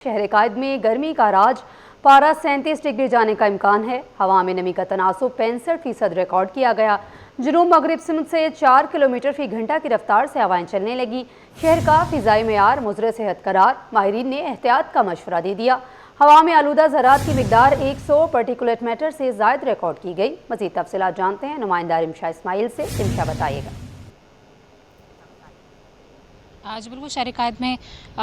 शहर कायद में गर्मी का राज, पारा 37 डिग्री जाने का इम्कान है। हवा में नमी का तनासुब 65% रिकॉर्ड किया गया। जुनूब मगरिब सिमत से 4 किलोमीटर फी घंटा की रफ्तार से हवाएं चलने लगी। शहर का फिजाई मेयार मुज़र सेहत करार, माहिरीन ने एहतियात का मशवरा दे दिया। हवा में आलूदा ज़रात की मिकदार 100 पार्टिकुलेट मैटर से ज़ायद रिकॉर्ड की गई। मज़ीद तफसीलात जानते हैं नुमाइंदा रिमशा इस्माइल से। रिमशा बताइएगा। आज बिल्कुल शहर कायद में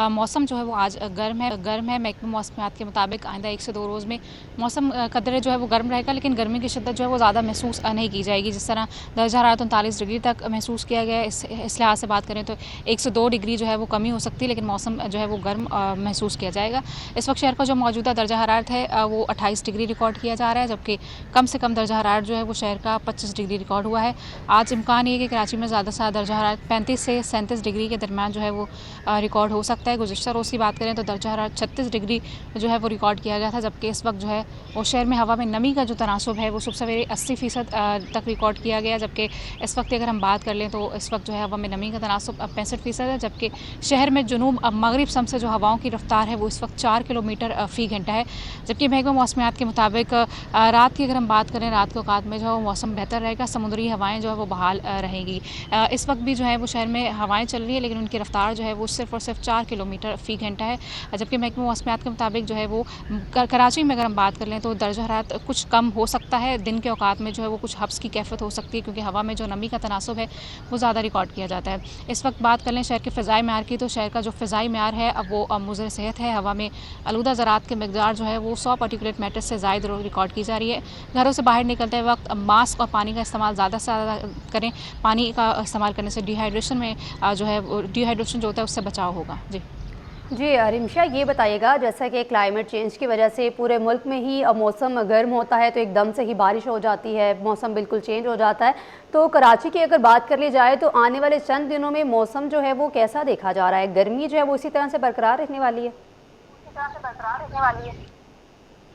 मौसम जो है वो आज गर्म है। महकमा मौसमियात के मुताबिक आइंदा 1 से 2 रोज़ में मौसम कदरे जो है वो गर्म रहेगा, लेकिन गर्मी की शिद्दत जो है वो ज़्यादा महसूस नहीं की जाएगी। जिस तरह दर्जा हरारत 39 डिग्री तक महसूस किया गया है, इस लिहाज से बात करें तो 1 से 2 डिग्री जो है वो कमी हो सकती है, लेकिन मौसम जो है वो गर्म महसूस किया जाएगा। इस वक्त शहर का जो मौजूदा दर्जा हरारत है वो 28 डिग्री रिकॉर्ड किया जा रहा है, जबकि कम से कम दर्जा हरारत जो है वो शहर का 25 डिग्री रिकॉर्ड हुआ है। आज इम्कान ये है कि कराची में ज़्यादा से ज़्यादा दर्जा हरारत 35 से 37 डिग्री के दरमियान जो है वो रिकॉर्ड हो सकता है। गुज़िश्ता रोज़ की बात करें तो दर्जा हरारत 36 डिग्री जो है वो रिकॉर्ड किया गया था, जबकि इस वक्त जो है वो शहर में हवा में नमी का जो तनासुब है वो सुबह सवेरे 80% तक रिकॉर्ड किया गया, जबकि इस वक्त अगर हम बात कर लें तो इस वक्त जो है हवा में नमी का तनासुब 65% है। जबकि शहर में जुनूब मगरिब सम से जो हवाओं की रफ्तार है वो इस वक्त 4 किलोमीटर फ़ी घंटा है, जबकि महकमा मौसमियात के मुताबिक रात की अगर हम बात करें, रात के औकात में जो है मौसम बेहतर रहेगा, समुद्री हवाएँ जो है वो बहाल रहेंगी। इस वक्त भी जो है वो शहर में हवाएँ चल रही है, लेकिन उनकी रफ्तार जो है वो सिर्फ और सिर्फ 4 किलोमीटर फ़ी घंटा है, जबकि महकमा मौसमियात के मुताबिक जो है वो कराची में अगर हम बात कर लें तो दर्जा हरारत कुछ कम हो सकता है। दिन के औकात में जो है वो कुछ हब्स की कैफियत हो सकती है, क्योंकि हवा में जो नमी का तनासुब है वो ज़्यादा रिकॉर्ड किया जाता है। इस वक्त बात कर लें शहर के फ़िज़ाई मेयार की, तो शहर का जो फ़िज़ाई मेयार है अब वो मुज़र सेहत है। हवा में आलूदा ज़रात की मिकदार जो है वो 100 पार्टिकुलेट मैटर से ज़ायद रिकॉर्ड की जा रही है। घरों से बाहर निकलते वक्त मास्क और पानी का इस्तेमाल ज़्यादा से ज़्यादा करें। पानी का इस्तेमाल करने से डिहाइड्रेशन में जो है डिहाइड्रेशन जो होता है उससे बचाव होगा। जी रिमशा, ये बताइएगा, जैसा कि क्लाइमेट चेंज की वजह से पूरे मुल्क में ही मौसम गर्म होता है तो एकदम से ही बारिश हो जाती है, मौसम बिल्कुल चेंज हो जाता है। तो कराची की अगर बात कर ली जाए तो आने वाले चंद दिनों में मौसम जो है वो कैसा देखा जा रहा है? गर्मी जो है वो इसी तरह से बरकरार रहने वाली है?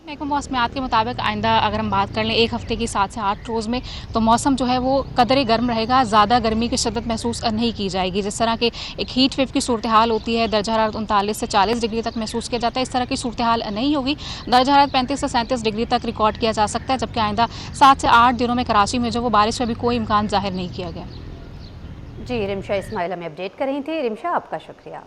महकमा मौसमियात के मुताबिक आइंदा अगर हम बात कर लें 1 हफ्ते की 7 से 8 रोज़ में, तो मौसम जो है वो कदरे गर्म रहेगा, ज़्यादा गर्मी की शिद्दत महसूस नहीं की जाएगी। जिस तरह के एक हीट वेव की सूरत हाल होती है, दर्जा हरारत 39 से 40 डिग्री तक महसूस किया जाता है, इस तरह की सूरत हाल नहीं होगी। दर्जा हरारत 35 से 37 डिग्री तक रिकॉर्ड किया जा सकता है, जबकि आइंदा 7 से 8 दिनों में कराची में जो वो बारिश का भी कोई इम्कान जाहिर नहीं किया गया। जी रिमशा इस्माइल हमें अपडेट कर रही थी। रिमशा, आपका शुक्रिया।